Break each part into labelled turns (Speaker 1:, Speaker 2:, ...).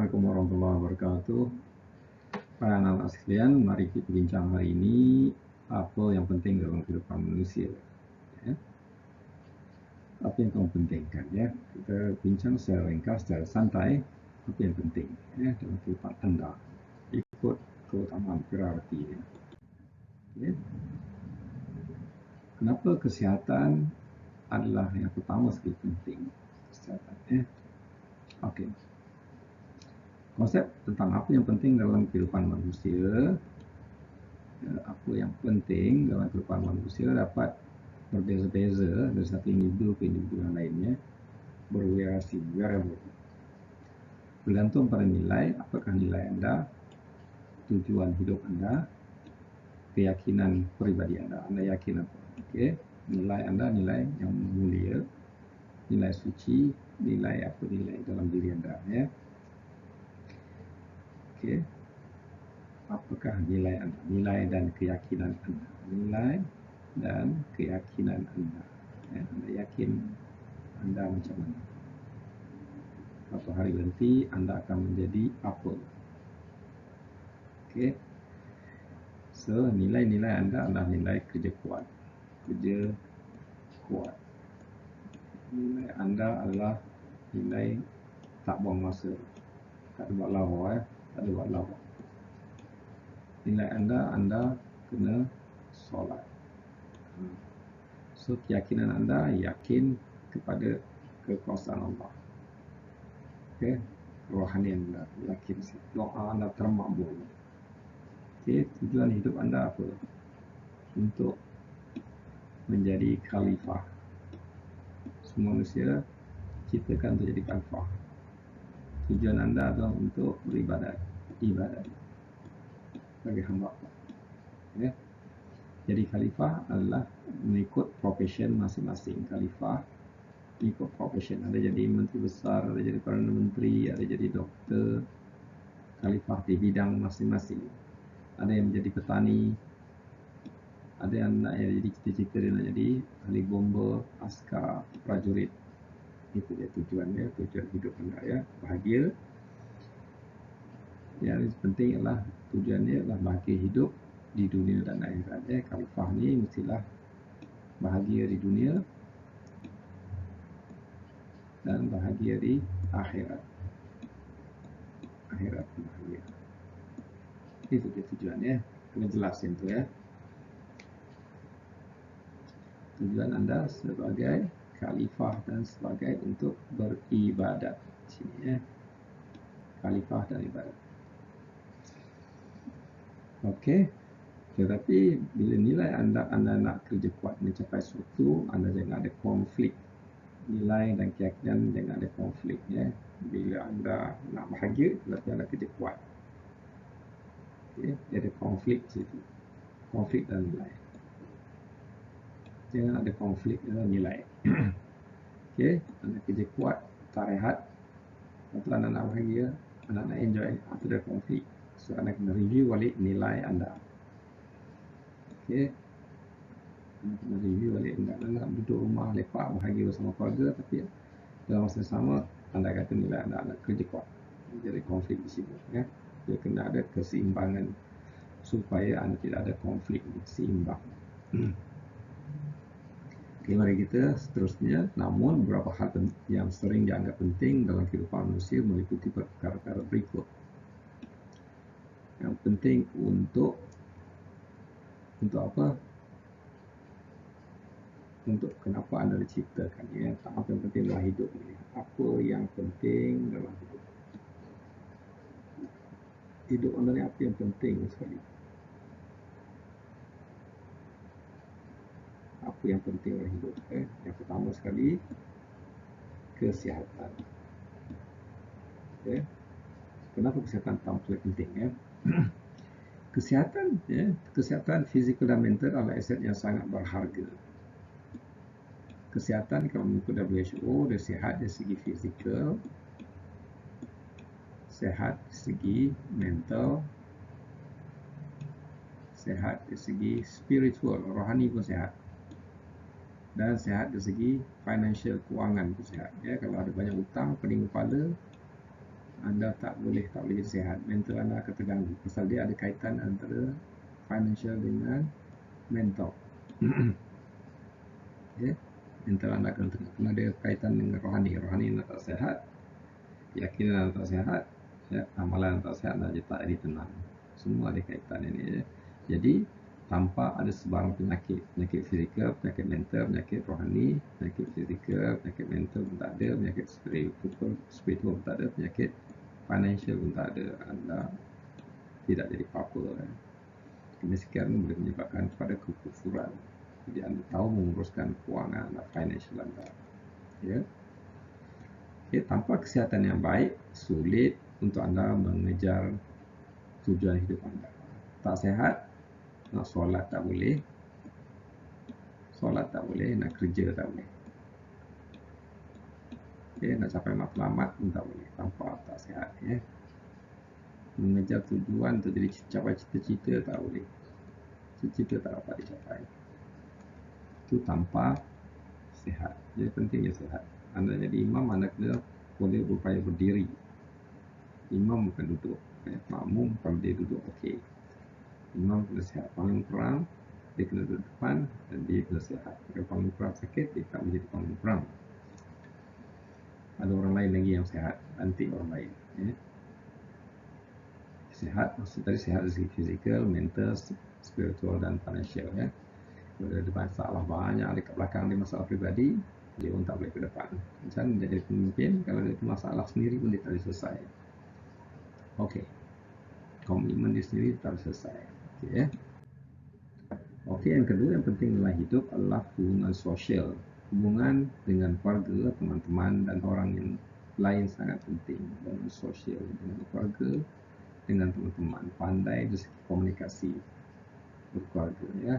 Speaker 1: Assalamualaikum warahmatullahi wabarakatuh. Para anak-anak sekalian, mari kita bincang hari ini apa yang penting dalam kehidupan manusia. Ya. Apa yang kamu pentingkan, ya? Kita bincang secara ringkas, secara santai, apa yang penting, ya, dalam kehidupan anda. Ikut keutamaan prioriti. Ya. Kenapa kesihatan adalah yang pertama sekali penting? Kesihatan, ya. Okey. Konsep tentang apa yang penting dalam kehidupan manusia, apa yang penting dalam kehidupan manusia dapat berbeza-beza dari satu individu ke individu yang lainnya, bervariasi, variable. Bergantung pada nilai, apakah nilai anda, tujuan hidup anda, keyakinan peribadi anda. Anda yakin apa? Okey, nilai anda nilai yang mulia, nilai suci, nilai apa nilai dalam diri anda, ya. Okey. Apakah nilai anda? Nilai dan keyakinan anda. Nilai dan keyakinan anda. Ya, anda yakin anda macam mana? Suatu hari nanti anda akan menjadi apa? Okey. So, nilai-nilai anda adalah nilai kerja kuat. Kerja kuat. Nilai anda adalah nilai tak buang masa. Tak ada buat lawa, tak ada buat lawa. Nilai anda kena solat. So, keyakinan anda yakin kepada kekuasaan Allah. Okey, rohanian anda yakin, doa anda termakbul. Okey, tujuan hidup anda apa? Untuk menjadi khalifah. Semua manusia ciptakan untuk jadi khalifah. Tujuan anda adalah untuk beribadat, ibadat bagi hamba. Ya. Jadi khalifah adalah mengikut profession masing-masing. Khalifah ikut profession. Ada jadi menteri besar, ada jadi perdana menteri, ada jadi doktor. Khalifah di bidang masing-masing. Ada yang menjadi petani, ada yang nak jadi cita-cita dia nak jadi ahli bomba, askar, prajurit. Itu dia tujuannya, tujuan hidup anda, ya. Bahagia. Yang penting adalah tujuannya adalah bahagia hidup di dunia dan akhirat. Khalifah ni mestilah bahagia di dunia dan bahagia di akhirat. Akhirat bahagia. Itu dia tujuannya. Kena jelasin tu, ya. Tujuan anda sebagai khalifah dan sebagai untuk beribadat. Sini, ya. Khalifah dan ibadat. Okey. Tetapi bila nilai anda nak kerja kuat mencapai sesuatu, anda jangan ada konflik. Nilai dan keyakinan jangan ada konflik, ya. Bila anda nak bahagia, berarti anda kerja kuat. Okay. Dia ada konflik situ. Konflik dan nilai. Jangan ada konflik dalam nilai. Okey, anda kerja kuat, tak rehat. Lepas anda nak bahagia, anda nak enjoy, itu ada konflik. So, anda kena review balik nilai anda. Okey. Anda kena review balik. Anda nak duduk rumah, lepak, bahagia bersama keluarga, tapi dalam masa sama, anda kata nilai anda nak kerja kuat. Jadi konflik di situ, ya. Dia kena ada keseimbangan supaya anda tidak ada konflik, seimbang. Okey, mari kita seterusnya. Namun, beberapa hal yang sering dianggap penting dalam kehidupan manusia meliputi perkara-perkara berikut. Yang penting untuk apa? Untuk kenapa anda diciptakan, ya. Apa yang penting dalam hidup ini? Apa yang penting dalam hidup? Hidup anda ni apa yang penting sekali? Apa yang penting dalam hidup? Yang pertama sekali, kesihatan. Okay. Kenapa kesihatan tampil penting, ya? Kesihatan, ya, kesihatan fizikal dan mental adalah aset yang sangat berharga. Kesihatan kalau mengikut WHO, dia sihat dari segi fizikal, sihat dari segi mental, sihat dari segi spiritual, rohani pun sihat, dan sihat dari segi financial, kewangan pun sihat. Ya, kalau ada banyak hutang, pening kepala, anda tak boleh jadi sihat. Mental anda akan terganggu. Pasal dia ada kaitan antara financial dengan mental. Okay. Mental anda akan terganggu. Kerana ada kaitan dengan rohani. Rohani anda tak sihat, keyakinan anda tak sihat, amalan anda tak sihat, anda tak jadi tenang. Semua ada kaitan ini. Jadi, tanpa ada sebarang penyakit fizikal, penyakit mental, penyakit rohani, penyakit fizikal, penyakit mental pun tak ada, penyakit spiritual pun tak ada, penyakit financial pun tak ada, anda tidak jadi apa-apa. Kemiskinan boleh menyebabkan kepada kekufuran. Jadi anda tahu menguruskan kewangan anda, financial anda. Ya. Okay, tanpa kesihatan yang baik, sulit untuk anda mengejar tujuan hidup anda. Tak sihat, nak solat tak boleh, nak kerja tak boleh. Okay, nak capai matlamat pun tak boleh tanpa tak sihat. Ya. Mengejar tujuan untuk jadi capai cita-cita tak boleh. Cita-cita tak dapat dicapai. Itu tanpa sihat. Jadi pentingnya sihat. Anda jadi imam, anda kena boleh berupaya berdiri. Imam bukan duduk. Makmum kalau dia duduk, okey. Imam kena sihat. Paling kurang dia kena duduk depan dan dia kena sihat. Kalau paling kurang sakit, dia tak menjadi paling kurang. Ada orang lain lagi yang sihat, nanti orang lain. Ya. Sihat, maksud tadi sihat dari segi fizikal, mental, spiritual dan financial. Ya. Kalau ada masalah banyak dekat belakang dia, masalah pribadi, dia pun tak boleh ke depan. Macam dia jadi pemimpin, kalau dia ada masalah sendiri pun dia tak boleh selesai. Okey. Komitmen dia sendiri tak boleh selesai. Okey, ya. Okey, yang kedua yang penting dalam hidup adalah hubungan sosial. Hubungan dengan keluarga, teman-teman dan orang yang lain sangat penting. Hubungan sosial dengan keluarga, dengan teman-teman. Pandai dari segi komunikasi berkeluarga, ya.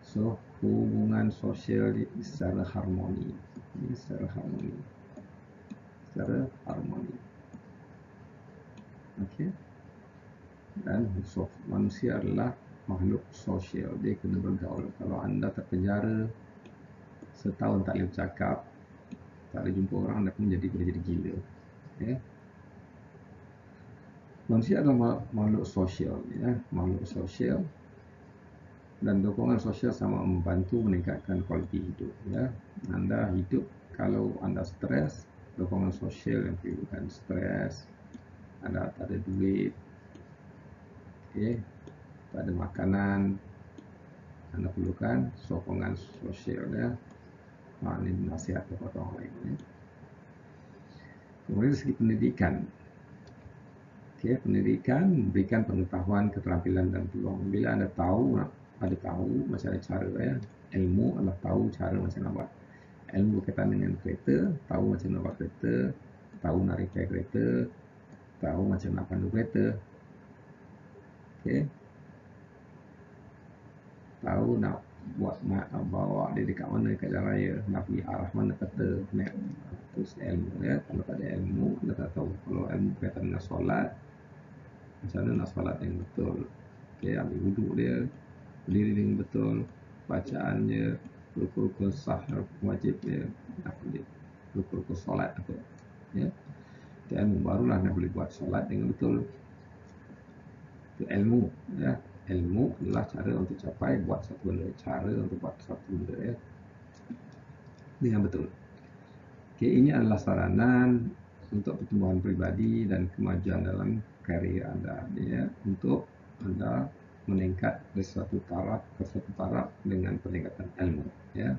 Speaker 1: So, hubungan sosial secara harmoni. Secara harmoni. Okey. Dan manusia adalah makhluk sosial. Dia kena bergaul. Kalau anda terpenjara setahun tak boleh bercakap, tak boleh jumpa orang, anda pun boleh jadi gila. Ya. Manusia adalah makhluk sosial. Ya. Makhluk sosial. Dan dokongan sosial sama membantu meningkatkan kualiti hidup. Ya. Anda hidup, kalau anda stres, dokongan sosial yang perlukan stres, anda tak ada duit, okay, tak ada makanan, anda perlukan sokongan sosial. Ya. Ini nasihat kepada orang lain. Ya. Kemudian dari segi pendidikan. Okay, pendidikan memberikan pengetahuan, keterampilan dan peluang. Bila anda tahu macam mana cara, ya. Ilmu adalah tahu cara macam mana buat. Ilmu berkaitan dengan kereta, tahu macam mana buat kereta, tahu nak repair kereta, tahu macam nak pandu kereta. Okay. Tahu nak buat bawa dia dekat mana, dekat jalan raya, nak pergi arah mana kata, map. Terus ilmu, ya. Kalau tak ada ilmu, anda tak tahu. Kalau ilmu berkaitan dengan solat, macam mana nak solat yang betul. Okay, ambil wuduk dia, berdiri dengan betul, bacaannya, rukun-rukun sah, wajib dia, apa dia, rukun-rukun solat apa. Ya. Itu ilmu, barulah anda boleh buat solat dengan betul. Itu ilmu. Ya. Ilmu adalah cara untuk capai buat satu benda, cara untuk buat satu benda, ya, dengan betul. Okay, ini adalah saranan untuk pertumbuhan pribadi dan kemajuan dalam karier anda, ya, untuk anda meningkat dari satu taraf ke satu taraf dengan peningkatan ilmu. Ya.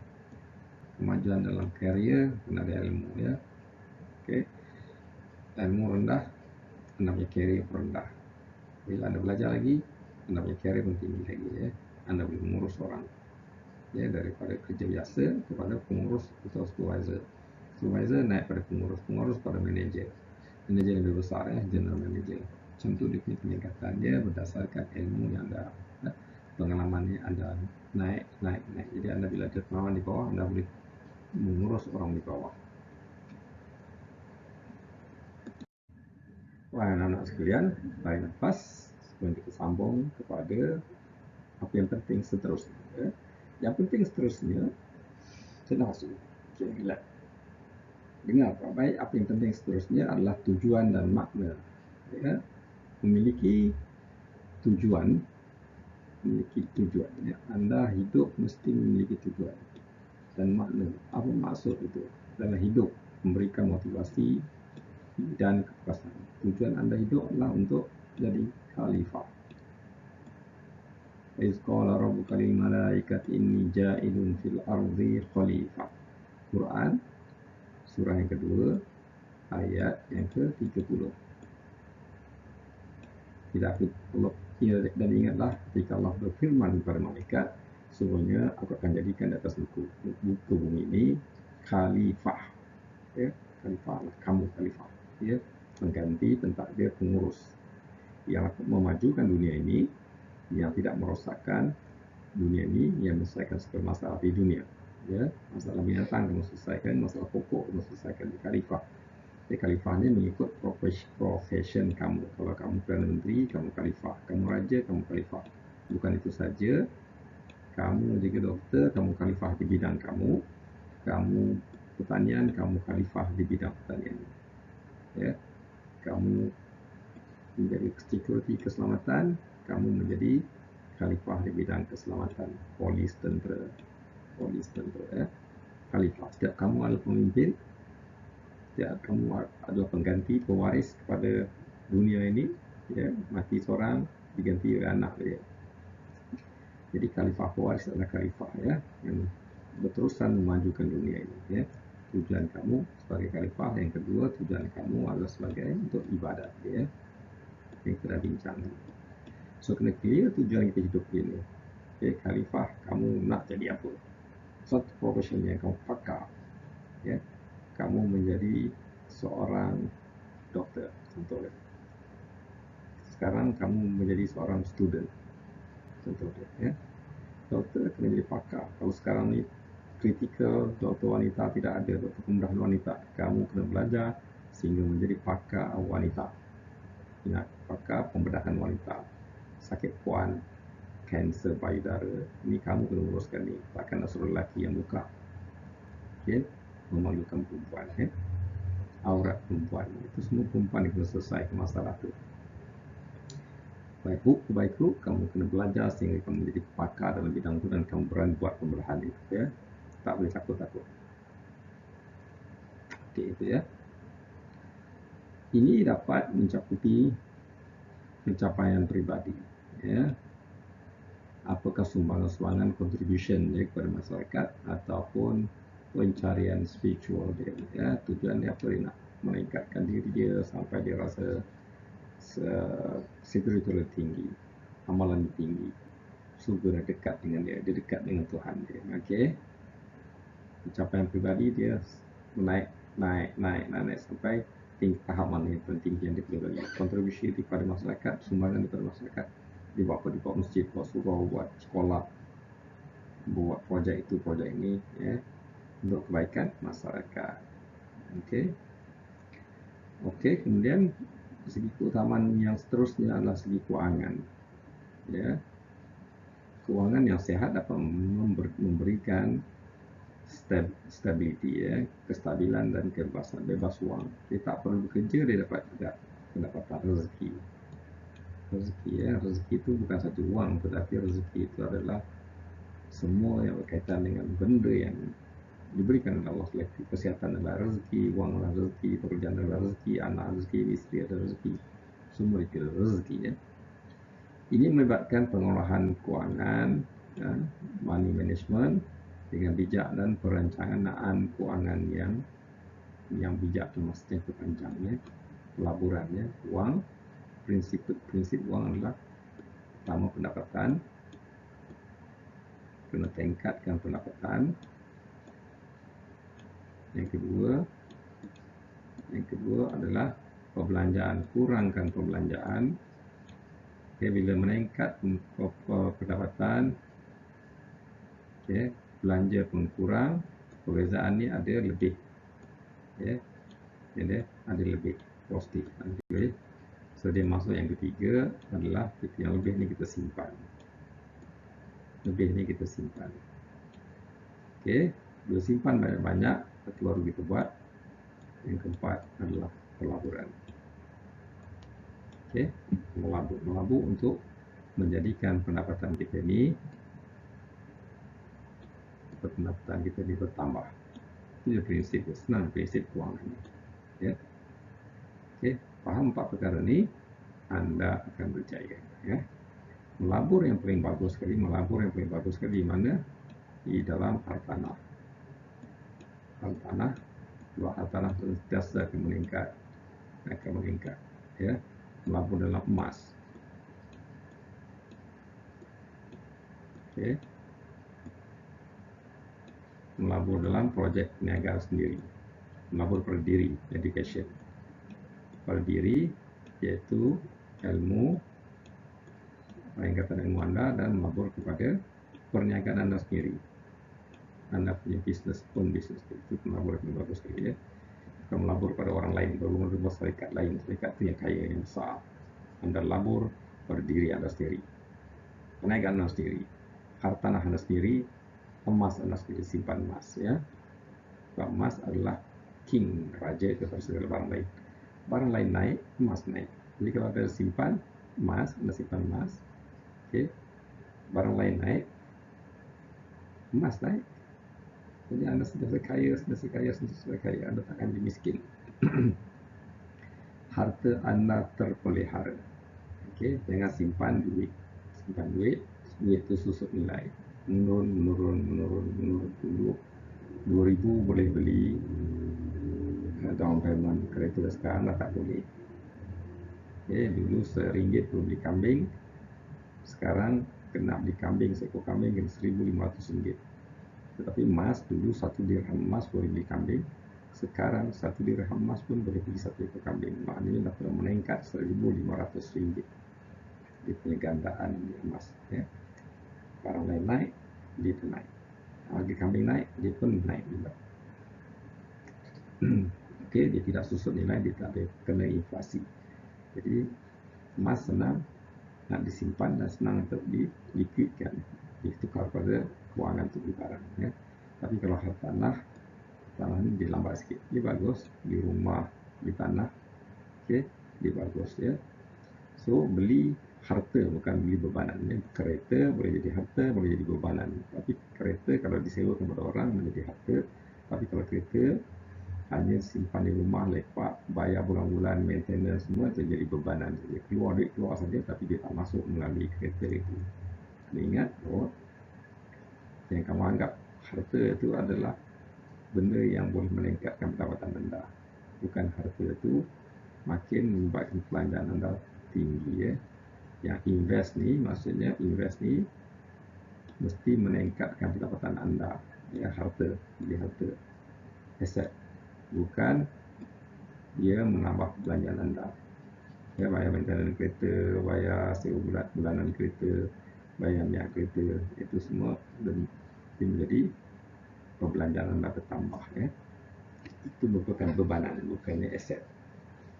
Speaker 1: Kemajuan dalam karier kena ada ilmu. Ya. Okay. Ilmu rendah, anda punya karier rendah. Bila anda belajar lagi, anda punya karier pun tinggi lagi. Ya. Anda boleh mengurus orang. Ya, daripada kerja biasa kepada pengurus atau supervisor. Supervisor naik pada pengurus pada manager. Manager yang lebih besar, ya, general manager. Macam tu dia punya peningkatan dia berdasarkan ilmu yang anda, pengalaman yang anda naik. Jadi anda bila ada pengalaman di bawah, anda boleh mengurus orang di bawah. Wah, anak-anak sekalian, tarik nafas sebelum kita sambung kepada apa yang penting seterusnya. Ya. Yang penting seterusnya, senang masuk. Okay, relax. dengar baik, apa yang penting seterusnya adalah tujuan dan makna. Ya, memiliki tujuan, ya. Anda hidup mesti memiliki tujuan dan makna. Apa maksud itu dalam hidup? Memberikan motivasi dan kepuasan. Tujuan Anda hidup adalah untuk jadi khalifah. Iz qala rabbuka lil malaikati inni ja'ilun fil ardi khalifah. Quran surah yang kedua ayat yang ke-30. Tidak Allah, dan ingatlah ketika Allah berfirman kepada malaikat, sesungguhnya aku akan jadikan di atas muka bumi ini khalifah. Ya, khalifah, kamu khalifah. Ya, mengganti tempat dia pengurus yang memajukan dunia ini, yang tidak merosakkan dunia ini, yang menyelesaikan segala masalah di dunia. Ya, masalah binatang kamu selesaikan, masalah pokok kamu selesaikan di khalifah. Jadi khalifah ini mengikut profession kamu. Kalau kamu Perdana Menteri, kamu khalifah. Kamu raja, kamu khalifah. Bukan itu saja, kamu juga doktor, kamu khalifah di bidang kamu. Kamu pertanian, kamu khalifah di bidang pertanian. Ya, kamu menjadi security keselamatan, kamu menjadi khalifah di bidang keselamatan. Polis, tentera. Ya. Khalifah. Setiap kamu adalah pemimpin, ya, kamu adalah pengganti, pewaris kepada dunia ini. Ya, mati seorang diganti oleh anak dia. Jadi khalifah pewaris adalah khalifah, ya, yang berterusan memajukan dunia ini. Ya. Tujuan kamu sebagai khalifah. Yang kedua, tujuan kamu adalah sebagai untuk ibadat. Ya. Yang kita bincangkan. So, kena clear tujuan kita hidup ini. Okay, khalifah, kamu nak jadi apa? Satu profession yang kamu pakar. Ya. Kamu menjadi seorang doktor, contohnya. Sekarang kamu menjadi seorang student, contohnya. Ya. Doktor kena jadi pakar. Kalau sekarang ni kritikal doktor wanita tidak ada, doktor pembedahan wanita. Kamu kena belajar sehingga menjadi pakar wanita. Ingat, pakar pembedahan wanita. Sakit puan, kanser payudara, ini kamu kena uruskan ni. Takkan nak suruh lelaki yang buka. Okay? Memalukan perempuan. Aurat perempuan. Itu semua perempuan yang kena selesai masalah tu. Baik hook, kamu kena belajar sehingga kamu menjadi pakar dalam bidang itu dan kamu berani buat pembedahan itu. Ya? Tak boleh takut-takut. Okay, itu ya. Ini dapat mencakupi pencapaian pribadi. Ya. Apakah sumbangan-sumbangan contribution dia kepada masyarakat ataupun pencarian spiritual dia. Ya. Tujuan dia apa? Dia nak meningkatkan diri dia sampai dia rasa spiritual tinggi, amalan tinggi, surga dekat dengan dia dekat dengan Tuhan dia. Okey. Pencapaian pribadi dia naik sampai tahap mana yang penting yang dia perlu bagi. Kontribusi kepada masyarakat, sumbangan kepada masyarakat. Dia buat apa? Dia buat masjid, buat surau, buat sekolah, buat projek itu, projek ini, ya, untuk kebaikan masyarakat. Okey, kemudian segi keutamaan yang seterusnya adalah segi kewangan. Ya. Kewangan yang sehat dapat memberikan stability, ya, kestabilan dan kebebasan, bebas wang. Dia tak perlu bekerja, dia dapat juga pendapatan rezeki. Ya, rezeki itu bukan satu wang, tetapi rezeki itu adalah semua yang berkaitan dengan benda yang diberikan oleh Allah. Selagi kesihatan adalah rezeki, wang adalah rezeki, pekerjaan adalah rezeki, anak rezeki, isteri adalah rezeki. Semua itu rezeki, ya. Ini melibatkan pengolahan kewangan, ya, money management dengan bijak dan perencanaan kewangan yang bijak itu maksudnya kepanjangnya, pelaburannya, wang. Prinsip wang adalah pertama pendapatan, kena tingkatkan pendapatan. Yang kedua adalah perbelanjaan, kurangkan perbelanjaan. Okay, bila meningkat pendapatan, okay, belanja pun kurang, perbezaan ni ada lebih. Okay, jadi ada lebih positif. Okay. So dia masuk yang ketiga adalah yang lebih ni kita simpan. Okay, bila simpan banyak-banyak, baru kita buat Yang keempat adalah pelaburan. Okey, melabur untuk menjadikan pendapatan kita ni bertambah. Itu prinsip dia, senang prinsip kewangan ni. Ya. Okey, faham 4 perkara ni, anda akan berjaya. Ya. Melabur yang paling bagus sekali mana? Di dalam hartanah. Hartanah sentiasa akan meningkat. Ya. Melabur dalam emas. Okey. Melabur dalam projek niaga sendiri. Melabur pada diri, education. Pada diri, iaitu ilmu, peningkatan ilmu anda, dan melabur kepada perniagaan anda sendiri. Anda punya bisnes pun bisnes itu melabur yang bagus sekali. Ya. Bukan melabur pada orang lain, baru melabur syarikat lain. Syarikat itu yang kaya, yang besar. Anda labur pada diri anda sendiri. Perniagaan anda sendiri. Hartanah anda sendiri. Emas anda sendiri, simpan emas. Ya. Sebab emas adalah king, raja kepada segala barang lain. Barang lain naik, emas naik. Jadi kalau ada simpan emas, anda simpan emas. Okay. Barang lain naik, emas naik. Jadi anda sentiasa kaya, anda takkan jadi miskin. Harta anda terpelihara. Okay. Jangan simpan duit. Duit itu susut nilai. Menurun. Dulu 2,000 boleh beli down payment kereta, sekarang dah tak boleh. Okay. Dulu RM1 boleh beli kambing, sekarang kena beli kambing, seekor kambing kena RM1,500. Tetapi emas, dulu 1 dirham emas boleh beli kambing, sekarang 1 dirham emas pun boleh beli 1 ekor kambing. Maknanya dah pernah meningkat RM1,500. Dia punya gandaan emas. Ya. Barang lain naik, dia pun naik. Harga kambing naik, dia pun naik juga. Okey, dia tidak susut nilai, dia tak ada kena inflasi. Jadi emas senang nak disimpan dan senang untuk diliquidkan, ditukar pada kewangan untuk beli barang. Ya. Tapi kalau tanah ni dia lambat sikit. Dia bagus, beli rumah, beli tanah. Okey, dia bagus. Ya. So, beli harta bukan beli bebanan. Ya. Kereta boleh jadi harta, boleh jadi bebanan. Tapi kereta kalau disewakan kepada orang menjadi harta. Tapi kalau kereta hanya simpan di rumah, lepak, bayar bulan-bulan, maintenance semua, jadi bebanan. Dia keluar duit keluar saja, tapi dia tak masuk melalui kereta itu. Anda ingat bahawa yang kamu anggap harta itu adalah benda yang boleh meningkatkan pendapatan anda. Bukan harta itu makin membuatkan belanjaan anda tinggi. Ya. Yang invest ni, maksudnya invest ni mesti meningkatkan pendapatan anda. Ya, harta, beli harta, aset. Bukan dia menambah belanjaan anda. Ya, bayar maintenance kereta, bayar sewa bulanan kereta, bayar minyak kereta, itu semua menjadi perbelanjaan anda bertambah. Ya. Itu merupakan bebanan, bukannya aset.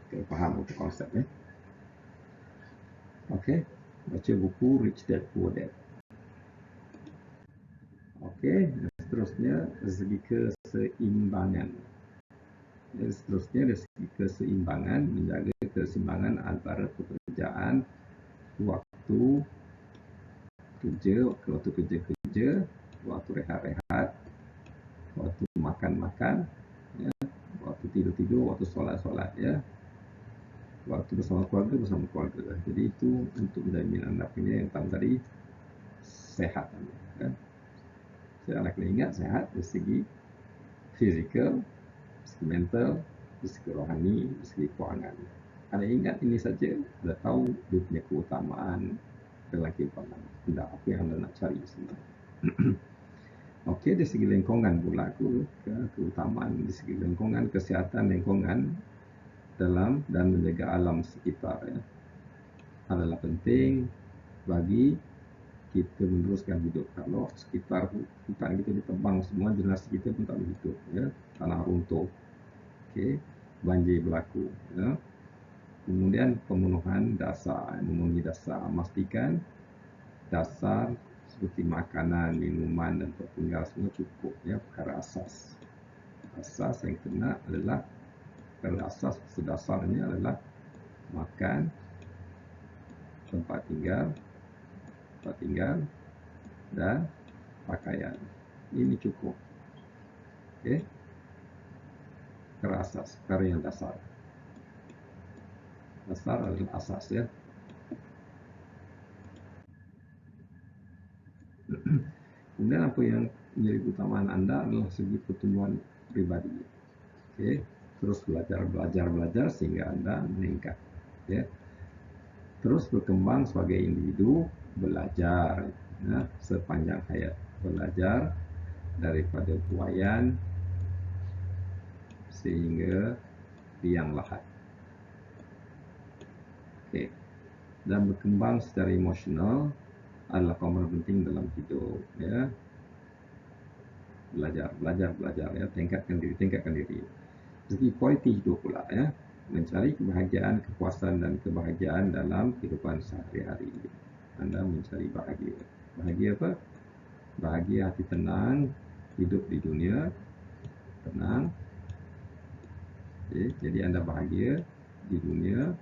Speaker 1: Kena faham itu konsep. Ya. Okey, baca buku Rich Dad Poor Dad. Okey, seterusnya dari segi keseimbangan. Seterusnya dari segi keseimbangan, menjaga keseimbangan antara pekerjaan, waktu kerja, waktu rehat-rehat, waktu makan-makan, ya, waktu tidur-tidur, waktu solat-solat, ya, waktu bersama keluarga. Jadi itu untuk menjamin anda punya yang pertama tadi, sehat. Ya. Saya nak kena ingat sehat dari segi fizikal, segi mental, dari segi rohani, dari segi kewangan. Anda ingat ini saja, anda tahu dia punya keutamaan dalam kehidupan anda, apa yang anda nak cari sebenarnya. Okey, dari segi lingkungan pula keutamaan dari segi lingkungan, kesihatan lingkungan dalam dan menjaga alam sekitar, ya, adalah penting bagi kita meneruskan hidup. Kalau sekitar hutan kita ditebang semua, generasi kita pun tak boleh hidup. Ya. Tanah runtuh, okay. Banjir berlaku. Ya. Kemudian pemenuhan dasar, memenuhi dasar, memastikan dasar seperti makanan, minuman dan tertinggal semua cukup. Ya. Perkara asas yang kena adalah Perkara asas sedasarnya adalah makan, tempat tinggal, dan pakaian. Ini cukup. Okey. Perkara asas, perkara yang dasar. Dasar adalah asas, ya. Kemudian apa yang menjadi keutamaan anda adalah segi pertumbuhan pribadi. Okey. Terus belajar sehingga anda meningkat. Ya. Terus berkembang sebagai individu, belajar, ya, sepanjang hayat. Belajar daripada buayan sehingga liang lahat. Okey. Dan berkembang secara emosional adalah komponen penting dalam hidup, ya. Belajar, ya, tingkatkan diri. Segi kualiti hidup pula, ya. Mencari kebahagiaan, kepuasan dan kebahagiaan dalam kehidupan sehari-hari. Anda mencari bahagia. Bahagia apa? Bahagia hati tenang, hidup di dunia tenang. Okay. Jadi anda bahagia di dunia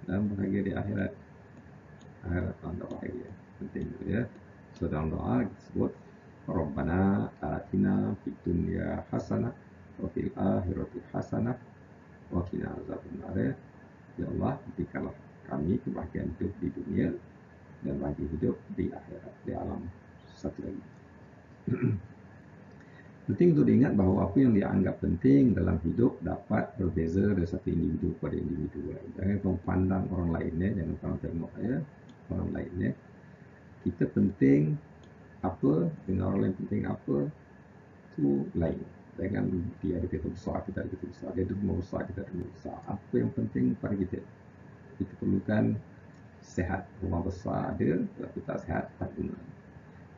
Speaker 1: dan bahagia di akhirat. Akhirat anda bahagia. Penting, ya. So dalam doa disebut Rabbana atina fid dunya hasanah wa fil akhirati hasanah wa qina azabannar. Ya Allah, berikanlah kami kebahagiaan hidup di dunia dan bahagia hidup di akhirat, di alam satu lagi. Penting untuk diingat bahawa apa yang dianggap penting dalam hidup dapat berbeza dari satu individu kepada individu lain. Jangan kamu pandang orang lain, ya. Jangan kamu tengok, ya, orang lain, ya. Kita penting apa dengan orang lain penting apa itu lain. Jangan dia ada kereta besar, kita ada kereta besar, dia ada rumah besar, kita ada rumah besar. Apa yang penting pada kita? Kita perlukan sehat. Rumah besar ada, tapi tak sehat, tak guna.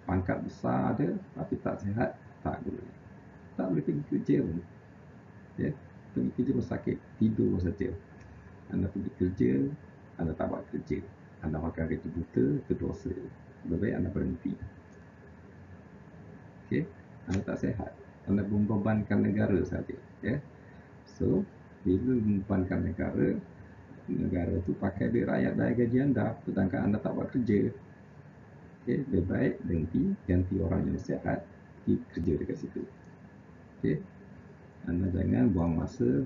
Speaker 1: Pangkat besar ada, tapi tak sehat, tak guna. Tak boleh pergi kerja pun, ya. Pergi kerja pun sakit, tidur saja. Anda pergi kerja, anda tak buat kerja, anda makan kerja buta, itu dosa. Lebih baik anda berhenti. Okay? Anda tak sehat, anda membebankan negara saja, ya. So, bila membebankan negara itu pakai duit rakyat dari gaji anda, sedangkan anda tak buat kerja. Okay? Lebih baik berhenti, ganti orang yang sehat, pergi kerja dekat situ. Okay? Anda jangan buang masa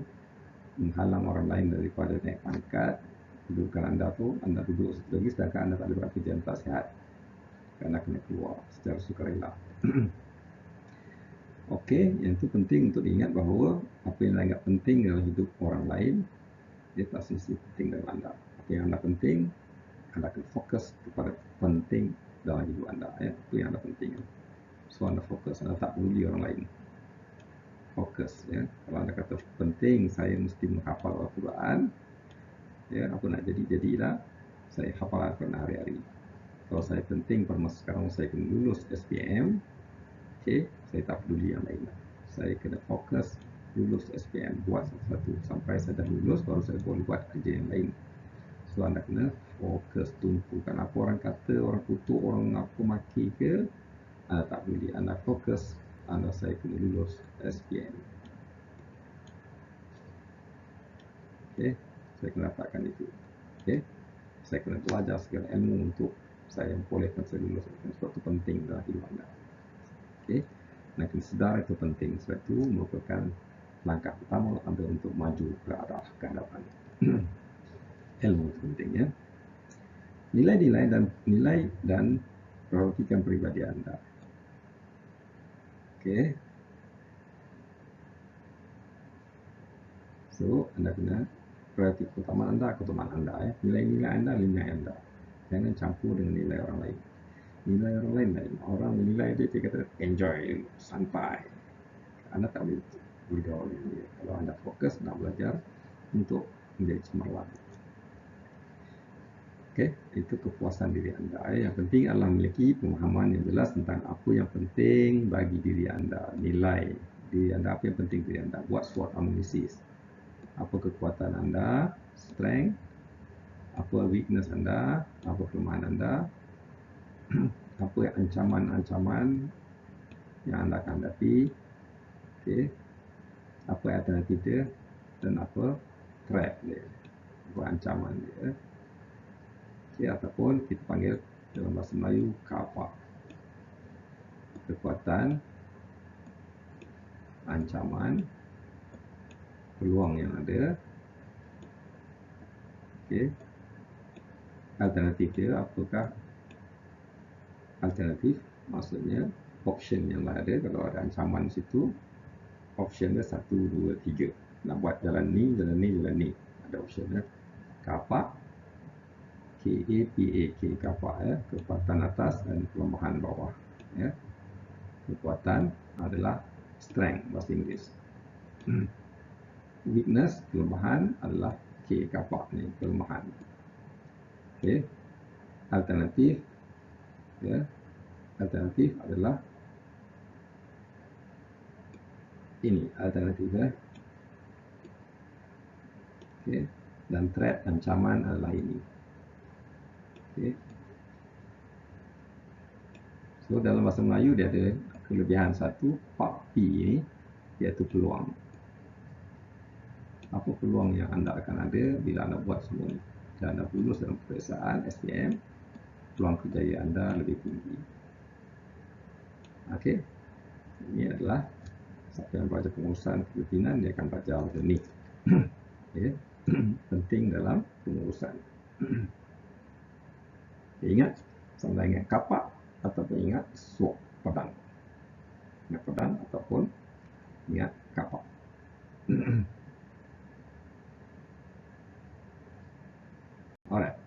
Speaker 1: menghalang orang lain daripada naik pangkat. Kedudukan anda tu, anda duduk situ lagi sedangkan anda tak ada buat kerja, anda tak sihat. Anda kena keluar secara sukarela. Okey, yang itu penting untuk diingat bahawa apa yang dianggap penting dalam hidup orang lain, dia tak semestinya penting dalam anda. Apa yang anda penting, anda akan fokus kepada penting dalam hidup anda, ya. Itu yang anda penting. So anda fokus, anda tak peduli orang lain. Fokus, ya. Kalau anda kata penting saya mesti menghafal Al-Quran, ya, apa nak jadilah saya hafal Al-Quran hari-hari. Kalau saya penting pada masa sekarang saya kena lulus SPM, okay, saya tak peduli yang lain. Saya kena fokus lulus SPM, buat satu-satu sampai saya dah lulus baru saya boleh buat kerja yang lain. So anda kena fokus, tumpukan apa orang kata, orang kutuk, orang apa maki ke, anda tak peduli. Anda fokus, saya kena lulus SPM. Okay, saya kena letakkan itu. Okay, saya kena belajar segala ilmu untuk saya membolehkan saya lulus. Sebab itu penting dalam hidup anda. Okay, anda kena sedar itu penting. Sebab itu merupakan langkah pertama anda untuk maju ke arah kehadapan. Ilmu itu penting, ya. Nilai dan perhatikan pribadi anda. Okay. So, anda kena perhati keutamaan anda, ya. Nilai-nilai anda. Jangan campur dengan nilai orang lain. Nilai orang lain. Orang menilai dia kata enjoy, santai. Anda tak boleh bergaul dengan dia. Kalau anda fokus nak belajar untuk menjadi cemerlang. Okay, itu kepuasan diri anda. Yang penting adalah memiliki pemahaman yang jelas tentang apa yang penting bagi diri anda. Nilai diri anda, apa yang penting diri anda. Buat SWOT analisis. Apa kekuatan anda, strength, apa weakness anda, apa kelemahan anda, apa ancaman-ancaman yang anda akan hadapi. Okay, apa alternatif dia, dan apa threat dia, apa ancaman dia. Okay, ataupun kita panggil dalam bahasa Melayu kapak, kekuatan, ancaman, peluang yang ada. Okay. Alternatif dia apakah? Alternatif maksudnya option yang ada. Kalau ada ancaman di situ, option dia 1, 2, 3. Nak buat jalan ni, jalan ni, jalan ni. Ada option dia. Kapak, K-A-P-A-K, kapak ya, kekuatan atas dan kelemahan bawah ya. Kekuatan adalah strength bahasa Inggeris. Weakness, kelemahan adalah K, kapak ni, kelemahan. Okay. Alternatif ya, alternatif adalah ini alternatif ya. Okay. Dan threat, ancaman adalah ini. Okay. So dalam bahasa Melayu dia ada kelebihan satu, part P ini iaitu peluang. Apa peluang yang anda akan ada bila anda buat semua ini? Dan anda lulus dalam peperiksaan SPM, peluang kerjaya anda lebih tinggi. Okey. Ini adalah siapa yang belajar pengurusan kepimpinan, dia akan belajar macam ni. Okay. Penting dalam pengurusan. Ingat, sama ingat kapak ataupun ingat sword, pedang. Ingat pedang ataupun ingat kapak. Alright.